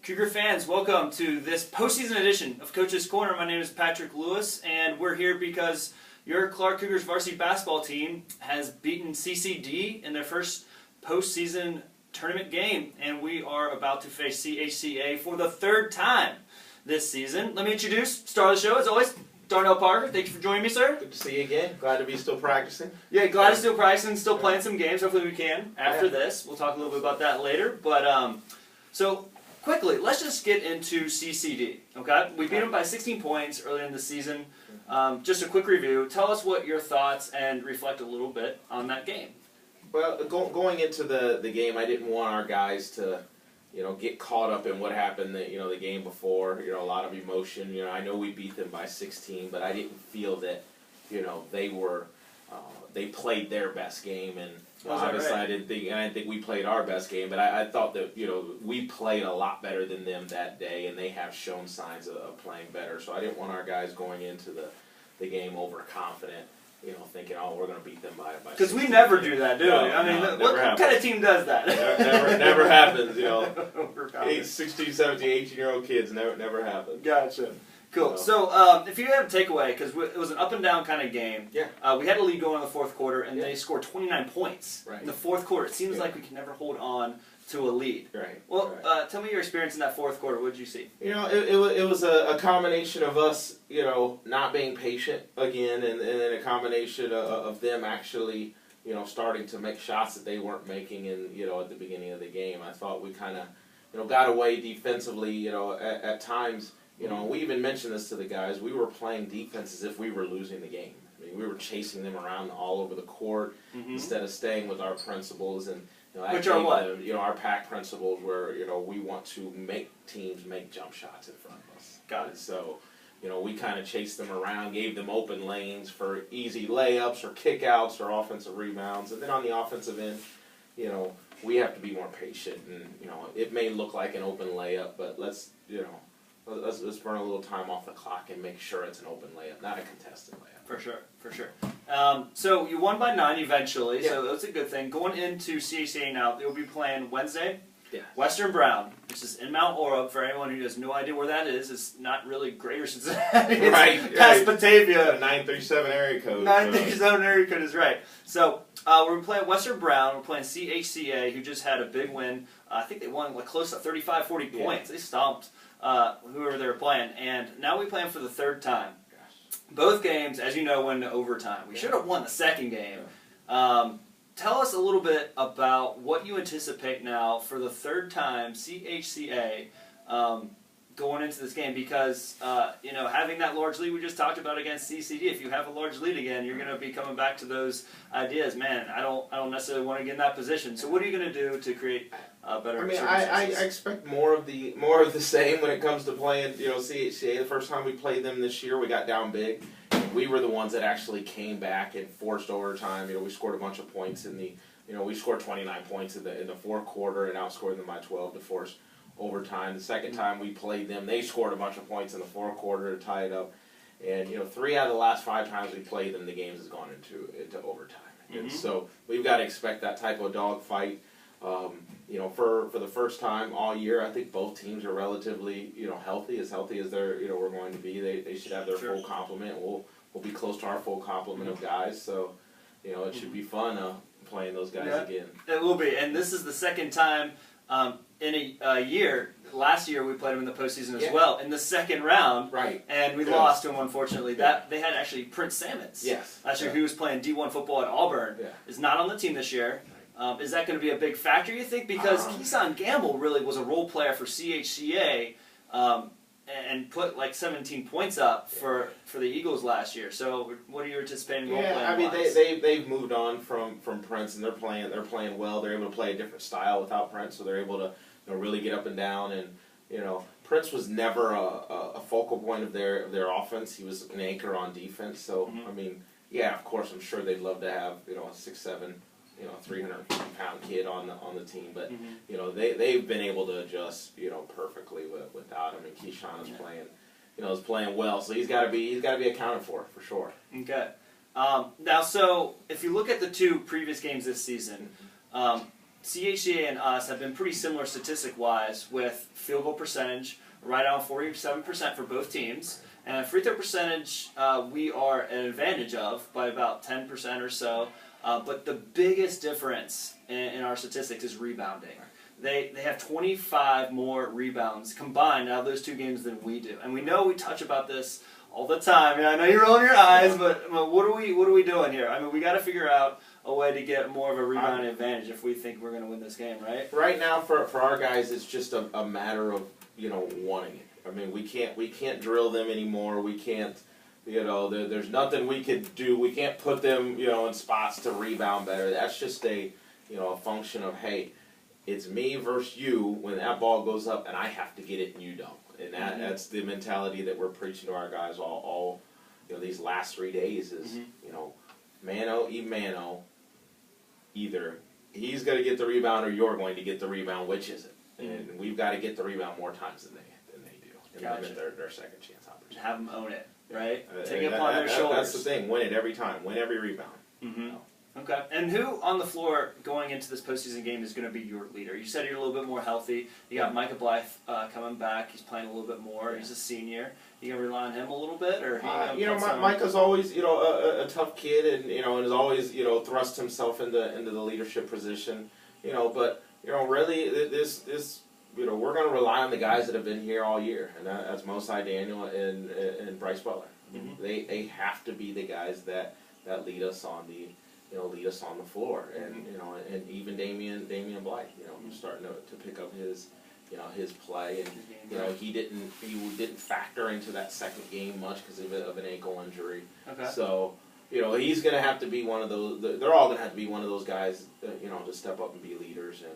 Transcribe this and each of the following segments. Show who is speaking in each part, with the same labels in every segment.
Speaker 1: Cougar fans, welcome to this postseason edition of Coach's Corner. My name is Patrick Lewis, and we're here because your Clark Cougars varsity basketball team has beaten CCD in their first postseason tournament game, and we are about to face CHCA for the third time this season. Let me introduce star of the show, as always, Darnell Parker. Thank you for joining me, sir.
Speaker 2: Good to see you again. Glad to be still practicing.
Speaker 1: Yeah, glad to still practicing, still playing some games. Hopefully we can after this. We'll talk a little bit about that later. But so quickly, let's just get into CCD. Okay, we beat them by 16 points earlier in the season. Just a quick review. Tell us what your thoughts and reflect a little bit on that game.
Speaker 2: Well, going into the game, I didn't want our guys to, get caught up in what happened the game before. A lot of emotion. I know we beat them by 16, but I didn't feel that, they played their best game, and obviously right? I didn't think we played our best game. But I thought that we played a lot better than them that day, and they have shown signs of playing better. So I didn't want our guys going into the game overconfident. Thinking, oh, we're going to beat them by
Speaker 1: because we never do that, do we? I mean, what kind of team does that?
Speaker 2: Never happens, 16, 17, 18-year-old kids, never happens.
Speaker 1: Gotcha. Cool. So, if you have a takeaway, because it was an up-and-down kind of game, we had a lead going in the fourth quarter, and they scored 29 points in the fourth quarter. It seems like we can never hold on to a lead. Right. Well, tell me your experience in that fourth quarter. What did you see?
Speaker 2: It was a combination of us, not being patient again, and then a combination of them actually, starting to make shots that they weren't making at the beginning of the game. I thought we kind of, got away defensively, at times. We even mentioned this to the guys. We were playing defense as if we were losing the game. I mean, we were chasing them around all over the court instead of staying with our principles and.
Speaker 1: Which are what?
Speaker 2: Our pack principles where, we want to make teams make jump shots in front of us.
Speaker 1: Got it.
Speaker 2: So, we kind of chased them around, gave them open lanes for easy layups or kickouts or offensive rebounds. And then on the offensive end, we have to be more patient. And, it may look like an open layup, but let's burn a little time off the clock and make sure it's an open layup, not a contested layup.
Speaker 1: For sure. So you won by 9 eventually, so that's a good thing. Going into CHCA now, they'll be playing Wednesday. Yeah. Western Brown, which is in Mount Orab. For anyone who has no idea where that is, it's not really Greater Cincinnati. It's
Speaker 2: right.
Speaker 1: Past Batavia.
Speaker 2: 937 area code.
Speaker 1: 937 area code is right. So we're playing Western Brown. We're playing CHCA, who just had a big win. I think they won close to 35, 40 points. They stomped whoever they were playing. And now we play them for the third time. Both games, as you know, went to overtime. We should have won the second game. Tell us a little bit about what you anticipate now for the third time CHCA going into this game, because having that large lead we just talked about against CCD, if you have a large lead again, you're going to be coming back to those ideas. Man, I don't necessarily want to get in that position. So what are you going to do to create better?
Speaker 2: I mean, I expect more of the same when it comes to playing CHCA. The first time we played them this year, we got down big. We were the ones that actually came back and forced overtime. We scored a bunch of points in the we scored 29 points in the fourth quarter and outscored them by 12 to force overtime. The second time we played them, they scored a bunch of points in the fourth quarter to tie it up. And 3 out of the last 5 times we played them, the games has gone into overtime. And so we've got to expect that type of dogfight. For the first time all year, I think both teams are relatively healthy as they're we're going to be. They should have their full complement. We'll be close to our full complement of guys. So it should be fun playing those guys again.
Speaker 1: It will be, and this is the second time in a year. Last year we played them in the postseason as well in the second round,
Speaker 2: right?
Speaker 1: And we lost to them, unfortunately. That they had actually Prince Sammons. Last year, who was playing D1 football at Auburn, is not on the team this year. Is that going to be a big factor, you think? Because Keeson Gamble really was a role player for CHCA and put 17 points up for the Eagles last year. So what are you anticipating role playing?
Speaker 2: I mean, they've moved on from Prince, and they're playing well. They're able to play a different style without Prince, so they're able to really get up and down. And Prince was never a focal point of their offense. He was an anchor on defense. So I mean, of course, I'm sure they'd love to have a 6'7", 350-pound kid on the team, but they've been able to adjust perfectly without him. And Keyshawn is playing well, so he's got to be accounted for sure.
Speaker 1: Okay. Now, so if you look at the 2 previous games this season, CHCA and us have been pretty similar statistic-wise with field goal percentage, right on 47% for both teams. And free throw percentage, we are at an advantage of by about 10% or so. But the biggest difference in our statistics is rebounding. They have 25 more rebounds combined out of those two games than we do. And we know we touch about this all the time. And I know you're rolling your eyes, but what are we doing here? I mean, we got to figure out a way to get more of a rebounding advantage if we think we're going to win this game, right?
Speaker 2: Right now, for our guys, it's just a matter of wanting it. I mean, we can't drill them anymore. We can't, there's nothing we could do. We can't put them, in spots to rebound better. That's just a function of, hey, it's me versus you when that ball goes up and I have to get it and you don't. And that's the mentality that we're preaching to our guys all these last 3 days is, mano y mano, either he's going to get the rebound or you're going to get the rebound, which is it? And we've got to get the rebound more times than they do. And limit their second chance opportunity.
Speaker 1: Have them own it, right? Take it upon their shoulders.
Speaker 2: That's the thing. Win it every time. Win every rebound.
Speaker 1: Mm-hmm. Okay. And who on the floor going into this postseason game is going to be your leader? You said you're a little bit more healthy. You got Micah Blythe coming back. He's playing a little bit more. He's a senior. You gonna rely on him a little bit, or
Speaker 2: Micah's always a tough kid, and has always thrust himself into the leadership position. But really this we're going to rely on the guys that have been here all year, and that's Mosai Daniel and Bryce Butler. Mm-hmm. They have to be the guys that lead us on the floor, and and even Damian Blythe, starting to pick up his play, and he didn't factor into that second game much because of an ankle injury. Okay. So he's going to have to be one of those. They're all going to have to be one of those guys, to step up and be leaders, and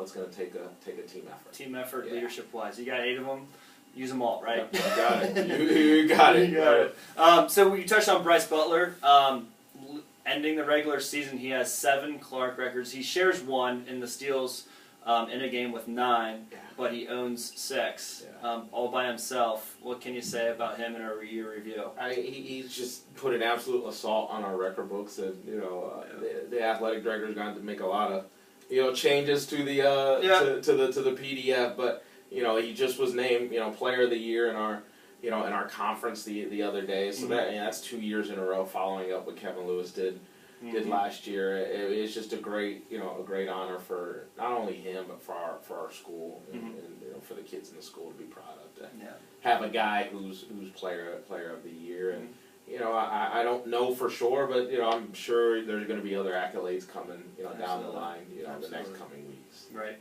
Speaker 2: it's going to take a team effort.
Speaker 1: Team effort, leadership wise. You got 8 of them. Use them all, right?
Speaker 2: Yep, you got it. You got it.
Speaker 1: You got it. So you touched on Bryce Butler. Ending the regular season, he has 7 Clark records. He shares 1 in the steals in a game with 9, but he owns 6 all by himself. What can you say about him in a year review?
Speaker 2: He's just put an absolute assault on our record books, and the athletic director is going to make a lot of changes to the to the PDF, but he just was named player of the year in our in our conference the other day. So that's 2 years in a row, following up what Kevin Lewis did last year. It's just a great honor for not only him but for our school and for the kids in the school to be proud of to have a guy who's player of the year. And I don't know for sure, but I'm sure there's going to be other accolades coming down the line the next coming weeks.
Speaker 1: Right.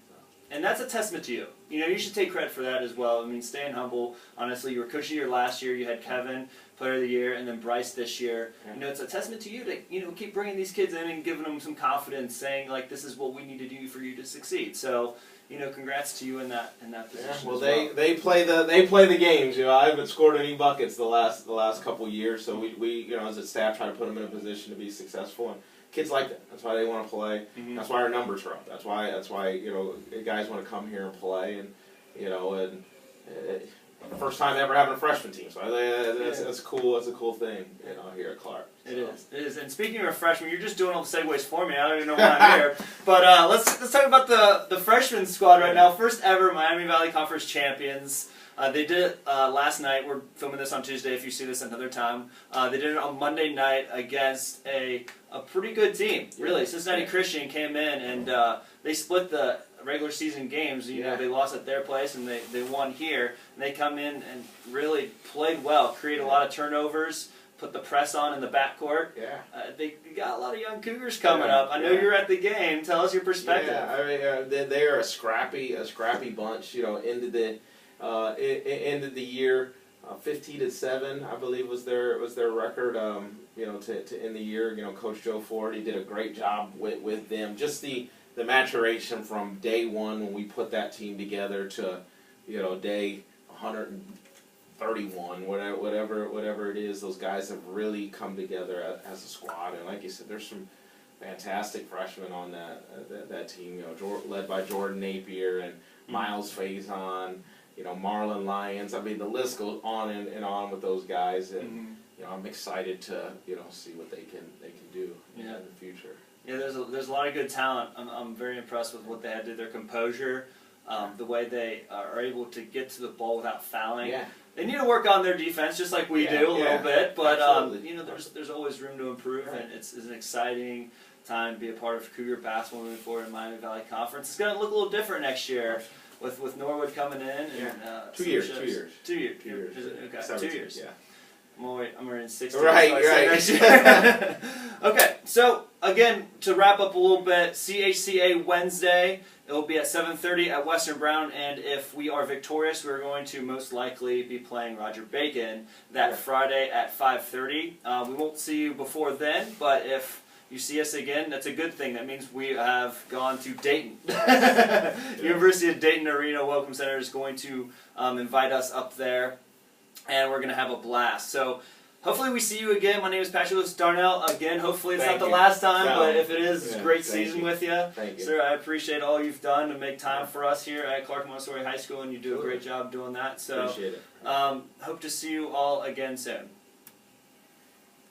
Speaker 1: And that's a testament to you. You should take credit for that as well. I mean, staying humble. Honestly, you were Coach of the Year last year. You had Kevin, Player of the Year, and then Bryce this year. Yeah. It's a testament to you to keep bringing these kids in and giving them some confidence, saying like, this is what we need to do for you to succeed. So, congrats to you in that position.
Speaker 2: Yeah, well, they play the games. I haven't scored any buckets the last couple years, so we as a staff try to put them in a position to be successful. And kids like that. That's why they want to play. Mm-hmm. That's why our numbers are up. That's why guys want to come here and play, and first time ever having a freshman team. So that's cool. That's a cool thing here at Clark. So.
Speaker 1: It is. And speaking of freshmen, you're just doing all the segues for me. I don't even know why I'm here. But let's talk about the freshman squad right now. First ever Miami Valley Conference champions. They did it last night. We're filming this on Tuesday if you see this another time. They did it on Monday night against a pretty good team, really. Cincinnati Christian came in and they split the regular season games. They lost at their place and they won here. And they come in and really played well, created a lot of turnovers, put the press on in the backcourt. Yeah. They got a lot of young Cougars coming up. I know you're at the game. Tell us your perspective.
Speaker 2: Yeah, I mean, they are a scrappy bunch. Ended the year 15-7, I believe was their record. To end the year. Coach Joe Ford, he did a great job with them. Just the maturation from day one when we put that team together to day 131, whatever it is. Those guys have really come together as a squad, and like you said, there's some fantastic freshmen on that team. Led by Jordan Napier and Miles Faison. Marlon Lyons. I mean, the list goes on and on with those guys, and I'm excited to see what they can do in the future.
Speaker 1: Yeah, there's a lot of good talent. I'm very impressed with what they had to do. Their composure, the way they are able to get to the ball without fouling.
Speaker 2: Yeah.
Speaker 1: They need to work on their defense, just like we do a little bit. But there's always room to improve,
Speaker 2: Right.
Speaker 1: and it's an exciting time to be a part of Cougar basketball moving forward in Miami Valley Conference. It's going to look a little different next year with Norwood coming in. And,
Speaker 2: 2 years.
Speaker 1: 2 years. 2 years.
Speaker 2: 2 years.
Speaker 1: Is it? Okay,
Speaker 2: 17,
Speaker 1: 2 years.
Speaker 2: Yeah.
Speaker 1: I'm in 16.
Speaker 2: Right,
Speaker 1: so I said
Speaker 2: right.
Speaker 1: next year. Okay, so again, to wrap up a little bit, CHCA Wednesday. It will be at 7:30 at Western Brown, and if we are victorious, we're going to most likely be playing Roger Bacon that Friday at 5:30. We won't see you before then, but if you see us again, that's a good thing. That means we have gone to Dayton. University of Dayton Arena Welcome Center is going to invite us up there, and we're going to have a blast. So hopefully we see you again. My name is Patrick Lewis Darnell. Again, hopefully it's not the last time, but if it is, it's a great season with you.
Speaker 2: Thank you.
Speaker 1: Sir, I appreciate all you've done to make time for us here at Clark Montessori High School, and you do a great job doing that. So
Speaker 2: Appreciate it.
Speaker 1: hope to see you all again soon.